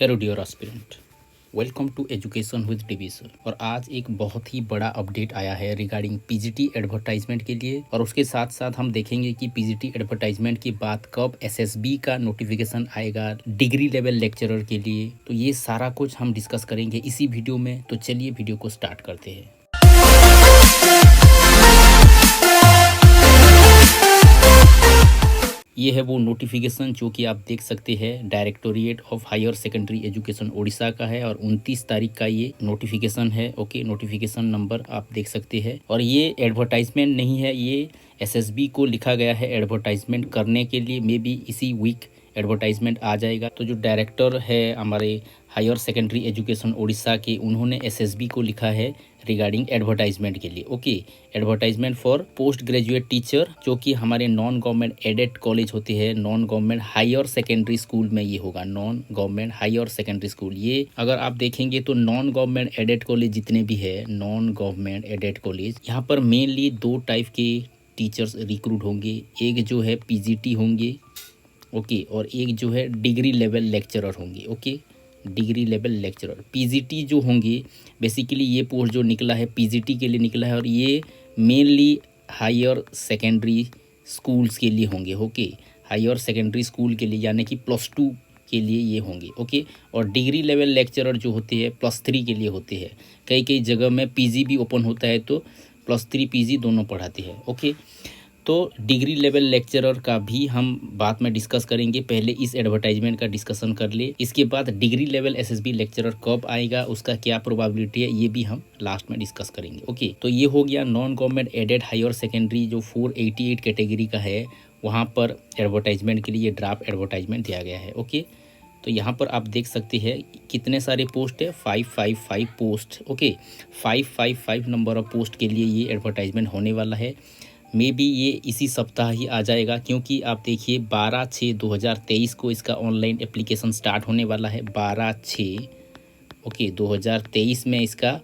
Hello dear aspirant, welcome to education with DB sir. और आज एक बहुत ही बड़ा अपडेट आया है रिगार्डिंग पीजीटी एडवर्टाइजमेंट के लिए। और उसके साथ साथ हम देखेंगे कि पीजीटी एडवर्टाइजमेंट के बाद कब एसएसबी का नोटिफिकेशन आएगा डिग्री लेवल लेक्चरर के लिए। तो ये सारा कुछ हम डिस्कस करेंगे इसी वीडियो में। तो चलिए वीडियो को स्टार्ट करते हैं। ये है वो नोटिफिकेशन जो कि आप देख सकते हैं directorate of higher secondary education Orissa का है और 29 तारीख का ये नोटिफिकेशन है। ओके, नोटिफिकेशन नंबर आप देख सकते हैं। और ये एडवर्टाइजमेंट नहीं है, ये एसएसबी को लिखा गया है एडवर्टाइजमेंट करने के लिए। मे बी इसी वीक एडवर्टाइजमेंट आ जाएगा। तो जो डायरेक्टर है हमारे हायर सेकेंडरी एजुकेशन उड़ीसा के, उन्होंने एसएसबी को लिखा है रिगार्डिंग एडवर्टाइजमेंट के लिए। Okay, advertisement for post graduate teacher, जो कि हमारे नॉन गवर्नमेंट एडेड कॉलेज होते हैं, non government higher secondary school में ये होगा। Non government higher secondary school, ये अगर आप देखेंगे तो नॉन गवर्नमेंट एडेड कॉलेज जितने भी है, नॉन गवर्नमेंट एडेड कॉलेज, यहाँ पर मेनली दो टाइप के टीचर्स रिक्रूट होंगे। एक जो है पीजीटी होंगे, ओके, और एक जो है डिग्री लेवल लेक्चरर होंगे। Okay, degree level lecturer. PGT जो होंगे, बेसिकली ये पोस्ट जो निकला है पीजीटी के लिए निकला है और ये मेनली हायर सेकेंडरी स्कूल्स के लिए होंगे। ओके, हायर सेकेंडरी स्कूल के लिए, यानी कि +2 के लिए ये होंगे। ओके, और डिग्री लेवल लेक्चरर जो होते हैं +3 के लिए होते हैं। कई कई जगह में पीजी भी ओपन होता है तो +3 पीजी दोनों पढ़ाते हैं। ओके, तो डिग्री लेवल लेक्चरर का भी हम बाद में डिस्कस करेंगे। पहले इस एडवर्टाइजमेंट का डिस्कशन कर ले, इसके बाद डिग्री लेवल एसएसबी लेक्चरर कब आएगा, उसका क्या प्रोबेबिलिटी है, ये भी हम लास्ट में डिस्कस करेंगे। ओके, तो ये हो गया non government aided higher secondary जो 488 कैटेगरी का है, वहाँ पर एडवर्टाइजमेंट के लिए ड्राफ्ट एडवर्टाइजमेंट दिया गया है। ओके, तो यहाँ पर आप देख सकते हैं कितने सारे पोस्ट है, 555 post. Okay, 555 number of post के लिए ये एडवर्टाइजमेंट होने वाला है। मे बी ये इसी सप्ताह ही आ जाएगा, क्योंकि आप देखिए 12/6/2023 को इसका ऑनलाइन एप्लीकेशन स्टार्ट होने वाला है। 12/6 ओके 2023 में इसका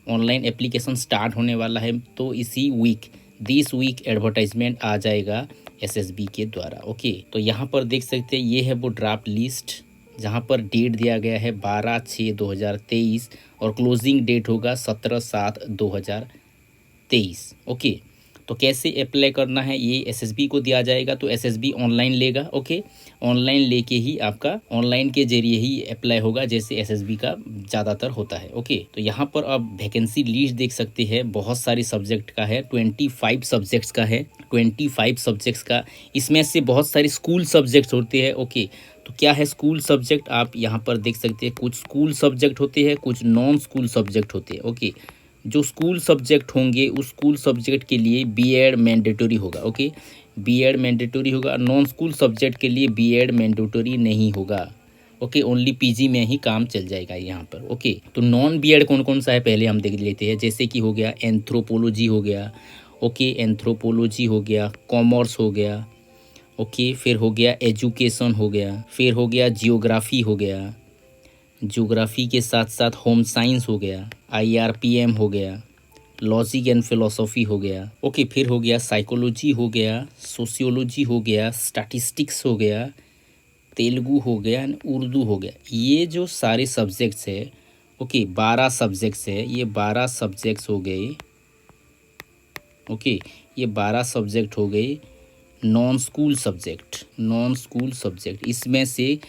ऑनलाइन एप्लीकेशन स्टार्ट होने वाला है। तो इसी वीक, दिस वीक एडवर्टाइजमेंट आ जाएगा एसएसबी के द्वारा। ओके, तो यहाँ पर देख सकते हैं ये है वो ड्राफ्ट लिस्ट, जहाँ पर डेट दिया गया है 12/6/2023 और क्लोजिंग डेट होगा 17/7/2023। ओके, तो कैसे अप्लाई करना है ये एसएसबी को दिया जाएगा। तो एसएसबी ऑनलाइन लेगा। ओके, ऑनलाइन लेके ही आपका ऑनलाइन के जरिए ही अप्लाई होगा, जैसे एसएसबी का ज़्यादातर होता है। ओके, तो यहाँ पर आप वैकेंसी लिस्ट देख सकते हैं, बहुत सारी सब्जेक्ट का है, 25 सब्जेक्ट्स का है, 25 सब्जेक्ट्स का। इसमें से बहुत सारे स्कूल सब्जेक्ट्स होते हैं। ओके, तो क्या है स्कूल सब्जेक्ट, आप यहाँ पर देख सकते हैं कुछ स्कूल सब्जेक्ट होते हैं, कुछ नॉन स्कूल सब्जेक्ट होते हैं। ओके, जो स्कूल सब्जेक्ट होंगे उस स्कूल सब्जेक्ट के लिए बीएड मैंडेटरी होगा। ओके, बीएड मैंडेटरी होगा। नॉन स्कूल सब्जेक्ट के लिए बीएड मैंडेटरी नहीं होगा। ओके, ओनली पीजी में ही काम चल जाएगा यहाँ पर। ओके, तो नॉन बीएड कौन कौन सा है पहले हम देख लेते हैं। जैसे कि हो गया एंथ्रोपोलॉजी हो गया। ओके, एंथ्रोपोलॉजी हो गया, कॉमर्स हो गया। ओके, फिर हो गया एजुकेशन हो गया, फिर हो गया जियोग्राफी हो गया, ज्योग्राफी के साथ साथ होम साइंस हो गया, आईआरपीएम हो गया, लॉजिक एंड फिलोसॉफी हो गया। ओके, फिर हो गया साइकोलॉजी हो गया, सोशियोलॉजी हो गया, स्टैटिस्टिक्स हो गया, तेलुगु हो गया, उर्दू हो गया। ये जो सारे सब्जेक्ट्स है, ओके 12 सब्जेक्ट्स है, ये 12 सब्जेक्ट्स हो गए। ओके, ये 12 सब्जेक्ट हो गए non school subject. Non school subject इसमें से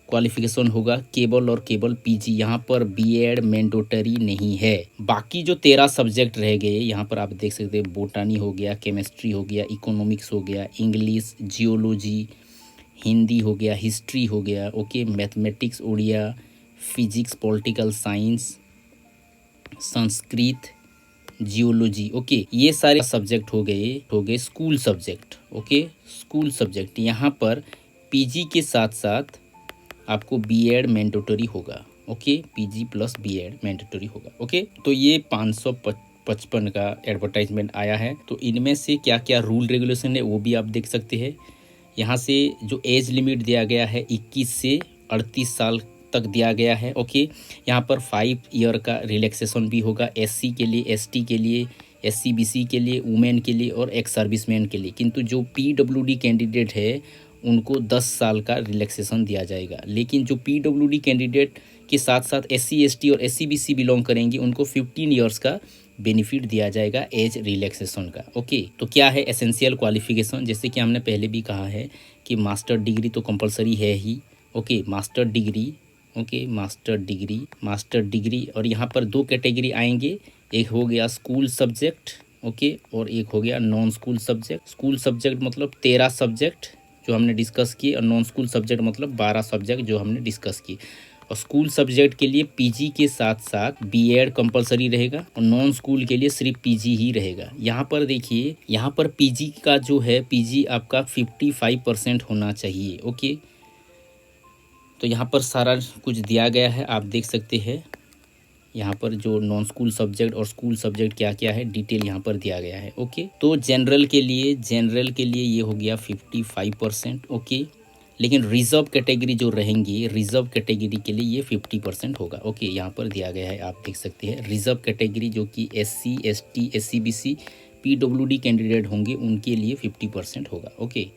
क्वालिफिकेशन होगा केबल और केबल पीजी। यहाँ पर बीएड मैंडेटरी नहीं है। बाकी जो 13 सब्जेक्ट रह गए यहाँ पर आप देख सकते हैं, बोटानी हो गया, केमिस्ट्री हो गया, इकोनॉमिक्स हो गया, इंग्लिश, जियोलॉजी, हिंदी हो गया, हिस्ट्री हो गया। Okay, mathematics, Odia, physics, political science, Sanskrit, geology. Okay, ये सारे सब्जेक्ट हो गए school subject. Okay, school subject. यहाँ पर पीजी के साथ साथ आपको बीएड मैंडेटरी होगा। Okay, PG plus BEd mandatory होगा। ओके, तो ये 555 का एडवर्टाइजमेंट आया है। तो इनमें से क्या क्या रूल रेगुलेशन है वो भी आप देख सकते हैं। यहाँ से जो एज लिमिट दिया गया है 21 से 38 साल तक दिया गया है। ओके, यहाँ पर 5 ईयर का रिलैक्सेशन भी होगा, एससी के लिए, एसटी के लिए, एससी बीसी के लिए, वुमेन के लिए और एक्स सर्विसमैन के लिए। किंतु जो पीडब्ल्यूडी कैंडिडेट है उनको 10 साल का रिलैक्सेशन दिया जाएगा। लेकिन जो पीडब्ल्यूडी कैंडिडेट के साथ साथ एससी एसटी और एससीबीसी बिलोंग करेंगे उनको 15 ईयर्स का बेनिफिट दिया जाएगा एज रिलैक्सेशन का। ओके, तो क्या है एसेंशियल क्वालिफिकेशन? जैसे कि हमने पहले भी कहा है कि मास्टर डिग्री तो कंपलसरी है ही। Okay, master degree, okay master degree और यहाँ पर 2 कैटेगरी आएंगे, एक हो गया स्कूल सब्जेक्ट, ओके, और एक हो गया non school subject. School subject मतलब 13 सब्जेक्ट जो हमने डिस्कस किए और नॉन स्कूल सब्जेक्ट मतलब 12 सब्जेक्ट जो हमने डिस्कस किए। और स्कूल सब्जेक्ट के लिए पीजी के साथ साथ बीएड कंपलसरी रहेगा और नॉन स्कूल के लिए सिर्फ पीजी ही रहेगा। यहाँ पर देखिए, यहाँ पर पीजी का जो है, पीजी आपका 55% होना चाहिए। ओके, तो यहाँ पर सारा कुछ दिया गया है, आप देख सकते हैं। यहाँ पर जो नॉन स्कूल सब्जेक्ट और स्कूल सब्जेक्ट क्या क्या है डिटेल यहाँ पर दिया गया है। ओके, तो जनरल के लिए ये हो गया 55%। ओके, लेकिन रिजर्व कैटेगरी जो रहेंगी, रिजर्व कैटेगरी के लिए ये 50% होगा। ओके, यहाँ पर दिया गया है, आप देख सकते हैं। रिजर्व कैटेगरी जो कि SC ST SCBC PWD candidate होंगे उनके लिए 50% होगा। ओके,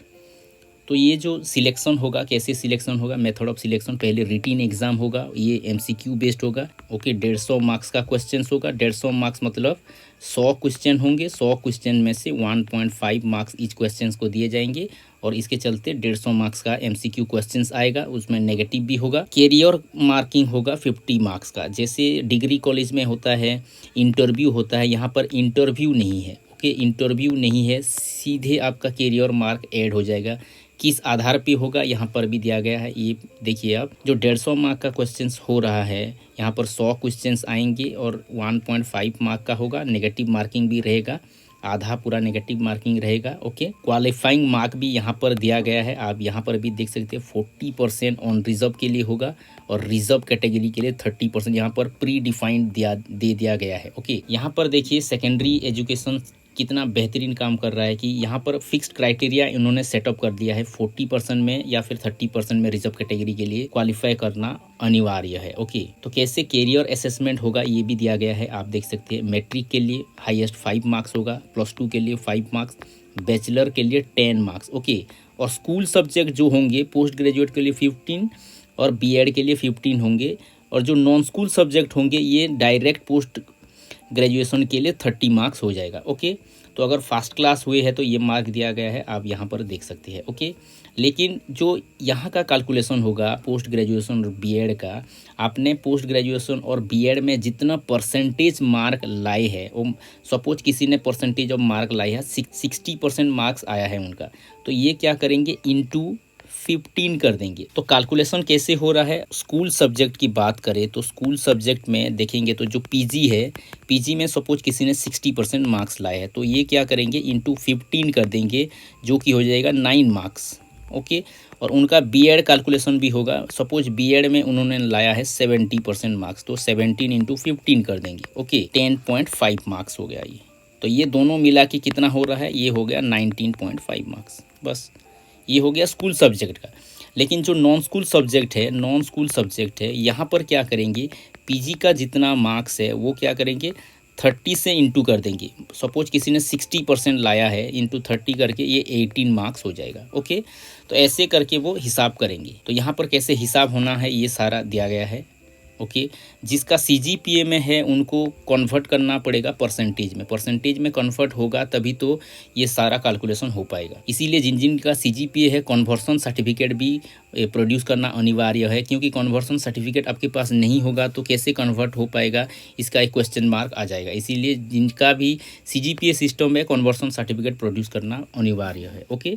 तो ये जो सिलेक्शन होगा, कैसे सिलेक्शन होगा, मेथड ऑफ सिलेक्शन, पहले रिटिन एग्जाम होगा, ये एमसीक्यू बेस्ड होगा। ओके, 150 मार्क्स का क्वेश्चन होगा। 150 मार्क्स मतलब 100 क्वेश्चन होंगे, 100 क्वेश्चन में से 1.5 मार्क्स ईच क्वेश्चन को दिए जाएंगे और इसके चलते 150 मार्क्स का एमसीक्यू क्वेश्चंस आएगा, उसमें नेगेटिव भी होगा। कैरियर मार्किंग होगा 50 मार्क्स का, जैसे डिग्री कॉलेज में होता है इंटरव्यू होता है, यहाँ पर इंटरव्यू नहीं है। ओके, इंटरव्यू नहीं है, सीधे आपका कैरियर मार्क ऐड हो जाएगा। किस आधार पे होगा यहाँ पर भी दिया गया है, ये देखिए आप। जो 150 मार्क का क्वेश्चंस हो रहा है यहाँ पर 100 क्वेश्चंस आएंगे और 1.5 मार्क का होगा, नेगेटिव मार्किंग भी रहेगा, आधा पूरा नेगेटिव मार्किंग रहेगा। ओके, क्वालिफाइंग मार्क भी यहाँ पर दिया गया है, आप यहाँ पर भी देख सकते हैं। 40% ऑन रिजर्व के लिए होगा और रिजर्व कैटेगरी के लिए 30% यहाँ पर प्री डिफाइंड दे दिया गया है। ओके, यहाँ पर देखिए सेकेंडरी एजुकेशन कितना बेहतरीन काम कर रहा है कि यहाँ पर फिक्स्ड क्राइटेरिया इन्होंने सेटअप कर दिया है। 40% में या फिर 30% में रिजर्व कैटेगरी के लिए क्वालिफाई करना अनिवार्य है। ओके, तो कैसे कैरियर असेसमेंट होगा ये भी दिया गया है, आप देख सकते हैं। मैट्रिक के लिए हाईएस्ट 5 मार्क्स होगा, +2 के लिए 5 मार्क्स, बैचलर के लिए 10 मार्क्स। ओके, और स्कूल सब्जेक्ट जो होंगे पोस्ट ग्रेजुएट के लिए 15 और बीएड के लिए 15 होंगे, और जो नॉन स्कूल सब्जेक्ट होंगे ये डायरेक्ट पोस्ट ग्रेजुएशन के लिए 30 मार्क्स हो जाएगा। ओके, तो अगर फर्स्ट क्लास हुए हैं तो ये मार्क दिया गया है, आप यहाँ पर देख सकते हैं। ओके, लेकिन जो यहाँ का कैलकुलेशन होगा पोस्ट ग्रेजुएशन और बीएड का, आपने पोस्ट ग्रेजुएशन और बीएड में जितना परसेंटेज मार्क लाए हैं, वो सपोज किसी ने परसेंटेज ऑफ मार्क लाए है 60% मार्क्स आया है उनका, तो ये क्या करेंगे इंटू 15 कर देंगे। तो कैलकुलेशन कैसे हो रहा है, स्कूल सब्जेक्ट की बात करें तो स्कूल सब्जेक्ट में देखेंगे तो जो पीजी है, पीजी में सपोज किसी ने 60% मार्क्स लाए हैं तो ये क्या करेंगे इंटू 15 कर देंगे, जो कि हो जाएगा 9 मार्क्स। ओके, और उनका बीएड कैलकुलेशन भी होगा, सपोज बीएड में उन्होंने लाया है 70% मार्क्स, तो 17 इंटू 15 कर देंगे। ओके, 10.5 मार्क्स हो गया ये। तो ये दोनों मिला के कितना हो रहा है, ये हो गया 19.5 मार्क्स। बस ये हो गया स्कूल सब्जेक्ट का। लेकिन जो नॉन स्कूल सब्जेक्ट है यहाँ पर क्या करेंगे, पीजी का जितना मार्क्स है वो क्या करेंगे 30 से इंटू कर देंगे। सपोज किसी ने 60% लाया है, इंटू 30 करके ये 18 मार्क्स हो जाएगा। ओके, तो ऐसे करके वो हिसाब करेंगे। तो यहाँ पर कैसे हिसाब होना है ये सारा दिया गया है। ओके, जिसका सीजीपीए में है उनको कन्वर्ट करना पड़ेगा परसेंटेज में कन्वर्ट होगा तभी तो ये सारा कैलकुलेशन हो पाएगा। इसीलिए जिन जिन का सीजीपीए है कन्वर्सन सर्टिफिकेट भी प्रोड्यूस करना अनिवार्य है, क्योंकि कन्वर्सन सर्टिफिकेट आपके पास नहीं होगा तो कैसे कन्वर्ट हो पाएगा, इसका एक क्वेश्चन मार्क आ जाएगा। इसीलिए जिनका भी सीजीपीए सिस्टम है कन्वर्सन सर्टिफिकेट प्रोड्यूस करना अनिवार्य है। ओके,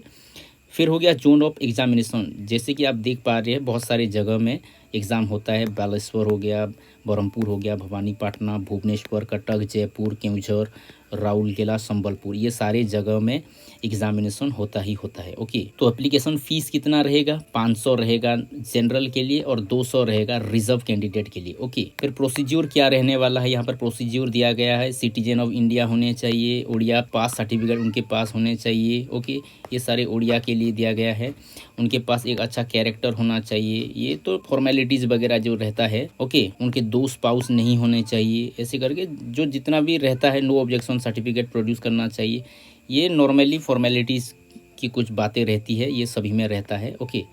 फिर हो गया जोन ऑफ एग्जामिनेशन। जैसे कि आप देख पा रहे हैं बहुत सारे जगह में एग्ज़ाम होता है, बालेश्वर हो गया, बरहमपुर हो गया, भवानीपाटना, भुवनेश्वर, कटक, जयपुर, केंदुझर, राउरकेला, संबलपुर, ये सारे जगह में एग्जामिनेशन होता ही होता है। ओके, तो एप्लीकेशन फ़ीस कितना रहेगा, 500 रहेगा जनरल के लिए और 200 रहेगा रिजर्व कैंडिडेट के लिए। ओके, फिर प्रोसीज्योर क्या रहने वाला है, यहाँ पर प्रोसीज्योर दिया गया है, सिटीजन ऑफ इंडिया होने चाहिए, उड़िया पास सर्टिफिकेट उनके पास होने चाहिए। ओके, ये सारे उड़िया के लिए दिया गया है, उनके पास एक अच्छा कैरेक्टर होना चाहिए, ये तो फॉर्मेलिटीज़ वगैरह जो रहता है। ओके, उनके 2 स्पाउस नहीं होने चाहिए, ऐसे करके जो जितना भी रहता है, नो ऑब्जेक्शन सर्टिफिकेट प्रोड्यूस करना चाहिए। ये नॉर्मली फॉर्मेलिटीज़ की कुछ बातें रहती है, ये सभी में रहता है। ओके,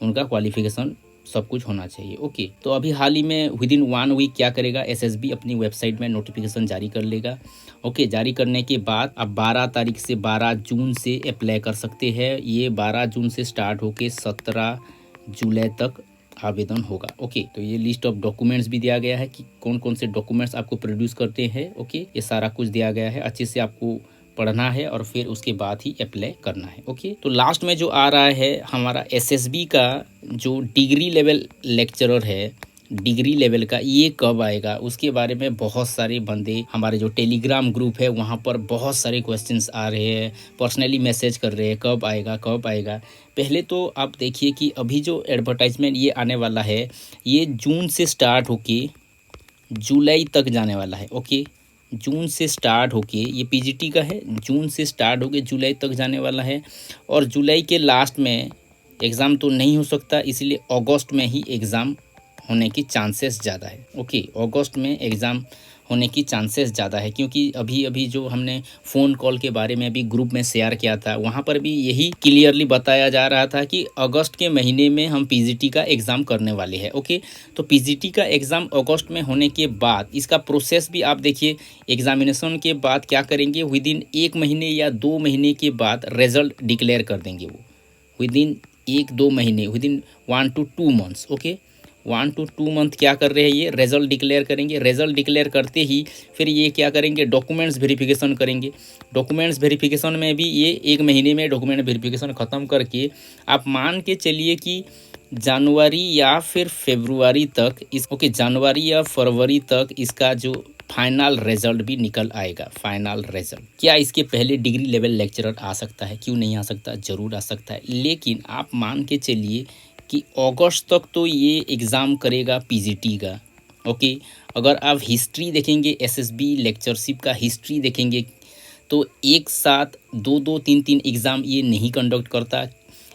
उनका क्वालिफिकेशन सब कुछ होना चाहिए। ओके, तो अभी हाल ही में विद इन 1 वीक क्या करेगा, एसएसबी अपनी वेबसाइट में नोटिफिकेशन जारी कर लेगा। ओके, जारी करने के बाद अब 12 तारीख से 12 जून से अप्लाई कर सकते हैं। ये 12 जून से स्टार्ट होके 17 जुलाई तक आवेदन होगा। ओके, तो ये लिस्ट ऑफ डॉक्यूमेंट्स भी दिया गया है कि कौन कौन से डॉक्यूमेंट्स आपको प्रोड्यूस करते हैं। ओके, ये सारा कुछ दिया गया है, अच्छे से आपको पढ़ना है और फिर उसके बाद ही अप्लाई करना है। ओके, तो लास्ट में जो आ रहा है हमारा एसएसबी का जो डिग्री लेवल लेक्चरर है, डिग्री लेवल का, ये कब आएगा उसके बारे में बहुत सारे बंदे हमारे जो टेलीग्राम ग्रुप है वहाँ पर बहुत सारे क्वेश्चंस आ रहे हैं, पर्सनली मैसेज कर रहे हैं कब आएगा कब आएगा। पहले तो आप देखिए कि अभी जो एडवर्टाइजमेंट ये आने वाला है ये जून से स्टार्ट होके जुलाई तक जाने वाला है। ओके, जून से स्टार्ट होके, ये पीजीटी का है, जून से स्टार्ट होके जुलाई तक जाने वाला है और जुलाई के लास्ट में एग्ज़ाम तो नहीं हो सकता, इसलिए अगस्त में ही एग्ज़ाम होने की चांसेस ज़्यादा है। ओके, अगस्त में एग्ज़ाम होने की चांसेस ज़्यादा है क्योंकि अभी अभी जो हमने फ़ोन कॉल के बारे में भी ग्रुप में शेयर किया था वहाँ पर भी यही क्लियरली बताया जा रहा था कि अगस्त के महीने में हम पीजीटी का एग्ज़ाम करने वाले हैं। ओके, तो पीजीटी का एग्ज़ाम अगस्त में होने के बाद इसका प्रोसेस भी आप देखिए, एग्ज़ामिनेशन के बाद क्या करेंगे, विद इन 1 महीने या 2 महीने के बाद रिज़ल्ट डिक्लेयर कर देंगे वो, विद इन 1-2 महीने, with in 1 to 2 months। Okay, 1 to 2 month क्या कर रहे हैं, ये रिजल्ट डिक्लेयर करेंगे। रिजल्ट डिक्लेयर करते ही फिर ये क्या करेंगे, डॉक्यूमेंट्स वेरिफिकेशन करेंगे। डॉक्यूमेंट्स वेरिफिकेशन में भी ये 1 महीने में डॉक्यूमेंट वेरिफिकेशन ख़त्म करके आप मान के चलिए कि जनवरी या फिर फरवरी तक जनवरी या फरवरी तक इसका जो फाइनल रिजल्ट भी निकल आएगा। फाइनल रिजल्ट क्या इसके पहले डिग्री लेवल लेक्चरर आ सकता है? क्यों नहीं आ सकता, ज़रूर आ सकता है, लेकिन आप मान के चलिए कि अगस्त तक तो ये एग्ज़ाम करेगा पीजीटी का। ओके, अगर आप हिस्ट्री देखेंगे, एसएसबी लेक्चरशिप का हिस्ट्री देखेंगे तो एक साथ 2-2, 3-3 एग्ज़ाम ये नहीं कंडक्ट करता,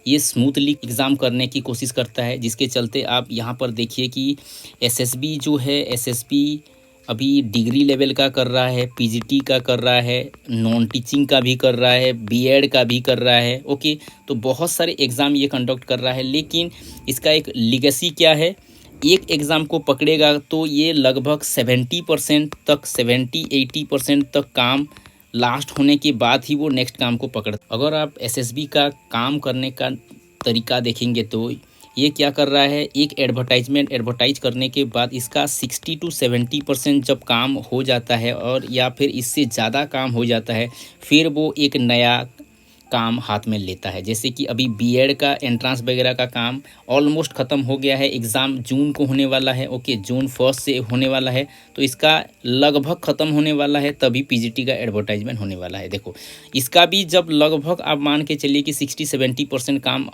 ये स्मूथली एग्ज़ाम करने की कोशिश करता है, जिसके चलते आप यहाँ पर देखिए कि एसएसबी जो है, एसएसबी अभी डिग्री लेवल का कर रहा है, पीजीटी का कर रहा है, नॉन टीचिंग का भी कर रहा है, बीएड का भी कर रहा है। ओके, तो बहुत सारे एग्ज़ाम ये कंडक्ट कर रहा है, लेकिन इसका एक लीगेसी क्या है, एक एग्ज़ाम को पकड़ेगा तो ये लगभग 70% तक, 70-80% तक काम लास्ट होने के बाद ही वो नेक्स्ट काम को पकड़। अगर आप एसएसबी का काम करने का तरीका देखेंगे तो ये क्या कर रहा है, एक एडवर्टाइजमेंट एडवर्टाइज करने के बाद इसका 60 to 70% जब काम हो जाता है और या फिर इससे ज़्यादा काम हो जाता है, फिर वो एक नया काम हाथ में लेता है। जैसे कि अभी बीएड का एंट्रेंस वगैरह का काम ऑलमोस्ट ख़त्म हो गया है, एग्ज़ाम जून को होने वाला है। ओके, जून 1 से होने वाला है, तो इसका लगभग ख़त्म होने वाला है, तभी पीजीटी का एडवर्टाइजमेंट होने वाला है। देखो, इसका भी जब लगभग आप मान के चलिए कि 60-70% काम,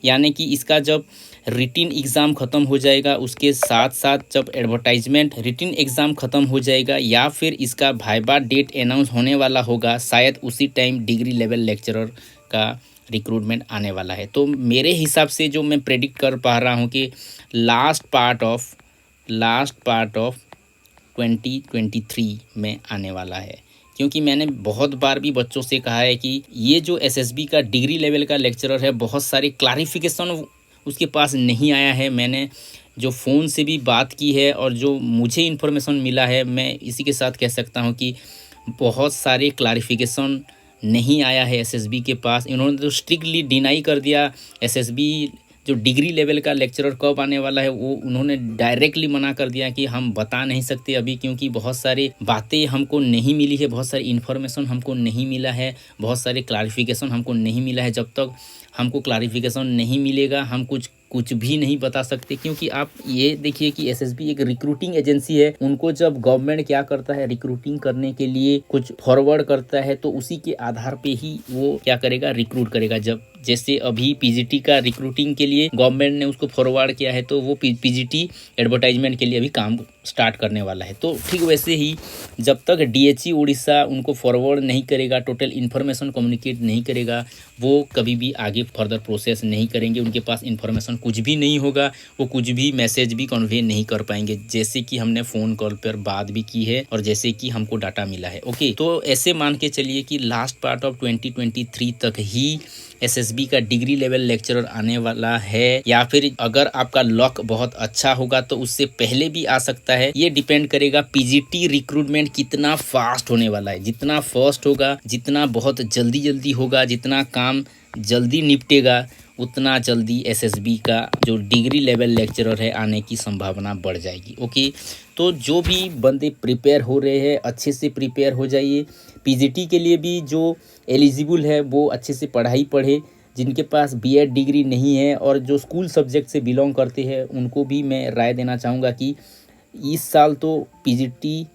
यानी कि इसका जब रिटिन एग्ज़ाम ख़त्म हो जाएगा उसके साथ साथ जब एडवर्टाइजमेंट रिटिन एग्ज़ाम ख़त्म हो जाएगा या फिर इसका वाइवा डेट अनाउंस होने वाला होगा, शायद उसी टाइम डिग्री लेवल लेक्चरर का रिक्रूटमेंट आने वाला है। तो मेरे हिसाब से जो मैं प्रेडिक्ट कर पा रहा हूँ कि लास्ट पार्ट ऑफ 2023 में आने वाला है, क्योंकि मैंने बहुत बार भी बच्चों से कहा है कि ये जो एसएसबी का डिग्री लेवल का लेक्चरर है, बहुत सारे क्लैरिफिकेशन उसके पास नहीं आया है। मैंने जो फ़ोन से भी बात की है और जो मुझे इन्फॉर्मेशन मिला है, मैं इसी के साथ कह सकता हूँ कि बहुत सारे क्लैरिफिकेशन नहीं आया है एसएसबी के पास। इन्होंने तो स्ट्रिक्टली डिनाई कर दिया। एसएसबी जो डिग्री लेवल का लेक्चरर कब आने वाला है वो उन्होंने डायरेक्टली मना कर दिया कि हम बता नहीं सकते अभी, क्योंकि बहुत सारी बातें हमको नहीं मिली है, बहुत सारी इन्फॉर्मेशन हमको नहीं मिला है, बहुत सारे क्लैरिफिकेशन हमको नहीं मिला है। जब तक हमको क्लैरिफिकेशन नहीं मिलेगा हम कुछ भी नहीं बता सकते। क्योंकि आप ये देखिए कि एसएसबी एक रिक्रूटिंग एजेंसी है, उनको जब गवर्नमेंट क्या करता है, रिक्रूटिंग करने के लिए कुछ फॉरवर्ड करता है तो उसी के आधार पे ही वो क्या करेगा, रिक्रूट करेगा। जब जैसे अभी पीजीटी का रिक्रूटिंग के लिए गवर्नमेंट ने उसको फॉरवर्ड किया है तो वो पीजीटी एडवर्टाइजमेंट के लिए अभी काम स्टार्ट करने वाला है। तो ठीक वैसे ही जब तक डीएचई उड़ीसा उनको फॉरवर्ड नहीं करेगा, टोटल इन्फॉर्मेशन कम्युनिकेट नहीं करेगा, वो कभी भी आगे फर्दर प्रोसेस नहीं करेंगे। उनके पास इन्फॉर्मेशन कुछ भी नहीं होगा, वो कुछ भी मैसेज भी कन्वे नहीं कर पाएंगे, जैसे कि हमने फ़ोन कॉल पर बात भी की है और जैसे कि हमको डाटा मिला है। ओके, तो ऐसे मान के चलिए कि लास्ट पार्ट ऑफ 2023 तक ही एसएसबी का डिग्री लेवल लेक्चरर आने वाला है, या फिर अगर आपका लक बहुत अच्छा होगा तो उससे पहले भी आ सकता है। ये डिपेंड करेगा पीजीटी रिक्रूटमेंट कितना फास्ट होने वाला है। जितना फास्ट होगा, जितना बहुत जल्दी होगा, जितना काम जल्दी निपटेगा, उतना जल्दी एसएसबी का जो डिग्री लेवल लेक्चरर है आने की संभावना बढ़ जाएगी। ओके, तो जो भी बंदे प्रिपेयर हो रहे हैं अच्छे से प्रिपेयर हो जाइए। पीजीटी के लिए भी जो एलिजिबल है वो अच्छे से पढ़ाई पढ़े। जिनके पास बीएड डिग्री नहीं है और जो स्कूल सब्जेक्ट से बिलोंग करते हैं उनको भी मैं राय देना चाहूँगा कि इस साल तो पीजीटी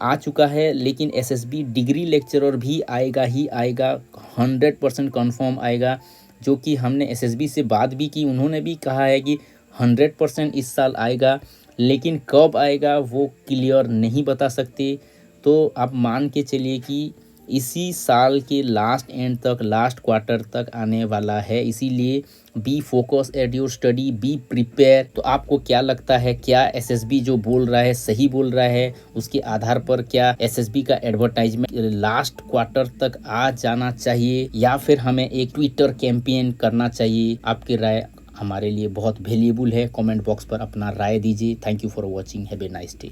आ चुका है, लेकिन एसएसबी डिग्री लेक्चरर भी आएगा ही आएगा, 100% कन्फर्म आएगा। जो कि हमने एसएसबी से बात भी की, उन्होंने भी कहा है कि 100% इस साल आएगा, लेकिन कब आएगा वो क्लियर नहीं बता सकते। तो आप मान के चलिए कि इसी साल के लास्ट एंड तक, लास्ट क्वार्टर तक आने वाला है। इसीलिए B focus at your study, be prepare. तो आपको क्या लगता है, क्या एसएसबी जो बोल रहा है सही बोल रहा है? उसके आधार पर क्या एसएसबी का एडवर्टाइजमेंट लास्ट क्वार्टर तक आ जाना चाहिए, या फिर हमें एक ट्विटर कैंपेन करना चाहिए? आपकी राय हमारे लिए बहुत वैल्यूएबल है। कमेंट बॉक्स पर अपना राय दीजिए। Thank you for watching. Have a nice day.